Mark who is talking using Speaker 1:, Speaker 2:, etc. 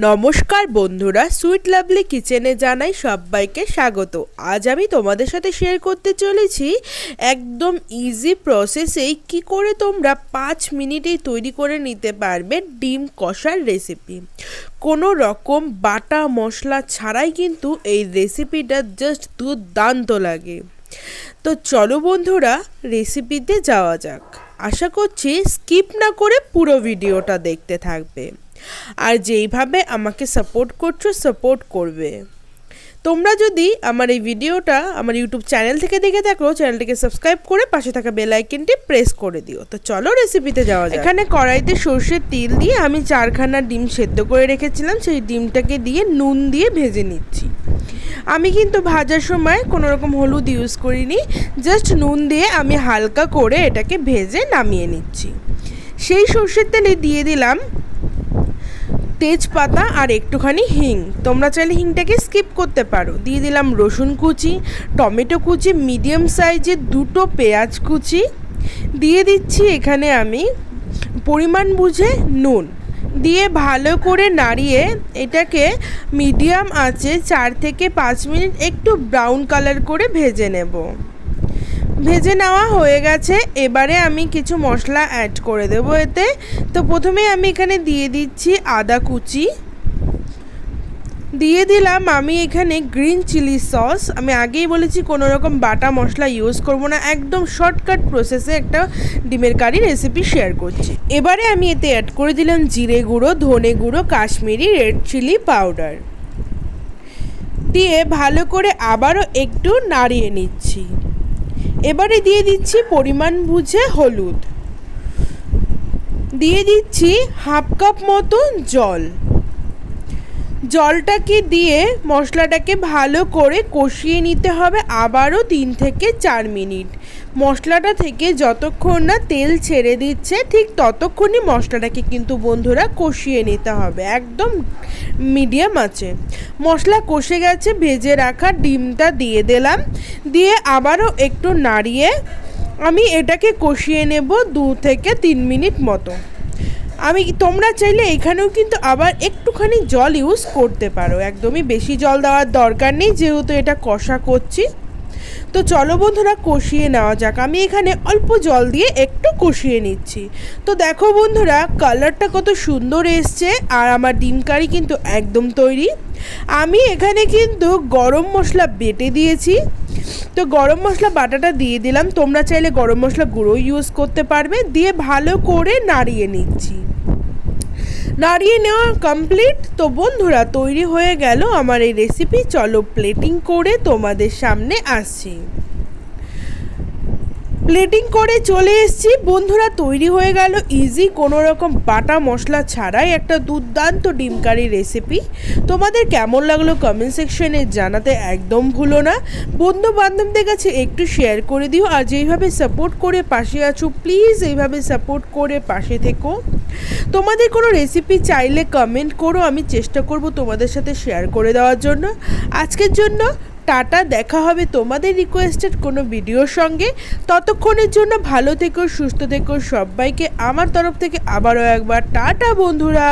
Speaker 1: নমস্কার বন্ধুরা, sweet lovely কিচেনে জানাই সবাইকে স্বাগত। আজ আমি তোমাদের সাথে শেয়ার করতে চলেছি একদম ইজি প্রসেসেই কি করে তোমরা 5 মিনিটেই তৈরি করে নিতে পারবে ডিম কষার রেসিপি। কোনো রকম বাটা মশলা ছাড়াই কিন্তু এই রেসিপিটা জাস্ট দুর্দান্ত লাগে। তো চলো বন্ধুরা, রেসিপিতে যাওয়া যাক। আশা করছি স্কিপ না করে পুরো ভিডিওটা দেখতে থাকবে, আর যেইভাবে আমাকে সাপোর্ট করছো সাপোর্ট করবে। তোমরা যদি আমার এই ভিডিওটা আমার ইউটিউব চ্যানেল থেকে দেখে থাকো, চ্যানেলটিকে সাবস্ক্রাইব করে পাশে থাকা বেল আইকনটি প্রেস করে দিও। তো চলো রেসিপিতে যাওয়া যাক। এখানে কড়াইতে সর্ষের তেল দিয়ে আমি 4খানা ডিম সেদ্ধ করে রেখেছিলাম, সেই ডিমটাকে দিয়ে নুন দিয়ে ভেজে নিচ্ছি। আমি কিন্তু ভাজার সময় কোনো রকম হলুদ ইউজ করিনি, জাস্ট নুন দিয়ে আমি হালকা করে এটাকে ভেজে নামিয়ে নিচ্ছি। সেই সর্ষের তেলে দিয়ে দিলাম তেজপাতা আর একটুখানি হিং, তোমরা চাইলে হিংটাকে স্কিপ করতে পারো। দিয়ে দিলাম রসুন কুচি, টমেটো কুচি, মিডিয়াম সাইজের 2টো পেঁয়াজ কুচি, দিয়ে দিচ্ছি এখানে আমি পরিমাণ বুঝে নুন, দিয়ে ভালো করে নাড়িয়ে এটাকে মিডিয়াম আঁচে 4 থেকে 5 মিনিট একটু ব্রাউন কালার করে ভেজে নেব। ভেজে নেওয়া হয়ে গেছে, এবারে আমি কিছু মশলা অ্যাড করে দেব এতে। তো প্রথমে আমি এখানে দিয়ে দিচ্ছি আদা কুচি, দিয়ে দিলাম আমি এখানে গ্রিন চিলি সস। আমি আগেই বলেছি কোনো রকম বাটা মশলা ইউজ করব না, একদম শর্টকাট প্রসেসে একটা ডিমের কারি রেসিপি শেয়ার করছি। এবারে আমি এতে অ্যাড করে দিলাম জিরে গুঁড়ো, ধনে গুঁড়ো, কাশ্মীরি রেড চিলি পাউডার, দিয়ে ভালো করে আবারও একটু নাড়িয়ে নিচ্ছি। এবারে দিয়ে দিচ্ছি পরিমাণ বুঝে হলুদ, দিয়ে দিচ্ছি হাফ কাপ মতো জল। জলটাকে দিয়ে মশলাটাকে ভালো করে কষিয়ে নিতে হবে আবারও 3 থেকে 4 মিনিট। মশলাটা থেকে যতক্ষণ না তেল ছেড়ে দিচ্ছে ঠিক ততক্ষণই মশলাটাকে কিন্তু বন্ধুরা কষিয়ে নিতে হবে, একদম মিডিয়াম আছে। মশলা কষে গেছে, ভেজে রাখা ডিমটা দিয়ে দিলাম, দিয়ে আবারও একটু নাড়িয়ে আমি এটাকে কষিয়ে নেব 2 থেকে 3 মিনিট মতো। তোমরা চাইলে এখানেও কিন্তু আবার একটুখানি জল ইউজ করতে পারো, একদমই বেশি জল দেওয়ার দরকার নেই যেহেতু এটা কষা করছি। তো চলো বন্ধুরা কষিয়ে নেওয়া যাক। আমি এখানে অল্প জল দিয়ে একটু কষিয়ে নিচ্ছি। তো দেখো বন্ধুরা, কালারটা কত সুন্দর এসছে, আর আমার ডিম কারি কিন্তু একদম তৈরি। আমি এখানে কিন্তু গরম মশলা বেটে দিয়েছি, তো গরম মশলা বাটাটা দিয়ে দিলাম, তোমরা চাইলে গরম মশলা গুঁড়ো ইউজ করতে পারবে। দিয়ে ভালো করে নাড়িয়ে নিচ্ছি। নাড়িয়ে নেওয়া কমপ্লিট। তো বন্ধুরা তৈরি হয়ে গেল আমার এই রেসিপি। চলো প্লেটিং করে তোমাদের সামনে আসছি। প্লেটিং করে চলে এসেছি বন্ধুরা, তৈরি হয়ে গেল ইজি কোনো রকম বাটা মশলা ছাড়াই একটা দুর্দান্ত ডিম কারি রেসিপি। তোমাদের কেমন লাগলো কমেন্ট সেকশনে জানাতে একদম ভুলো না। বন্ধু বান্ধবদের কাছে একটু শেয়ার করে দিও, আর যেইভাবে সাপোর্ট করে পাশে আছো প্লিজ এইভাবে সাপোর্ট করে পাশে থেকো। তোমাদের কোনো রেসিপি চাইলে কমেন্ট করো, আমি চেষ্টা করব তোমাদের সাথে শেয়ার করে দেওয়ার জন্য। আজকের জন্য টাটা, দেখা হবে তোমাদের রিকোয়েস্টেড কোনো ভিডিওর সঙ্গে। ততক্ষণের জন্য ভালো থেকো, সুস্থ থেকো, সবাইকে আমার তরফ থেকে আবারও একবার টাটা বন্ধুরা।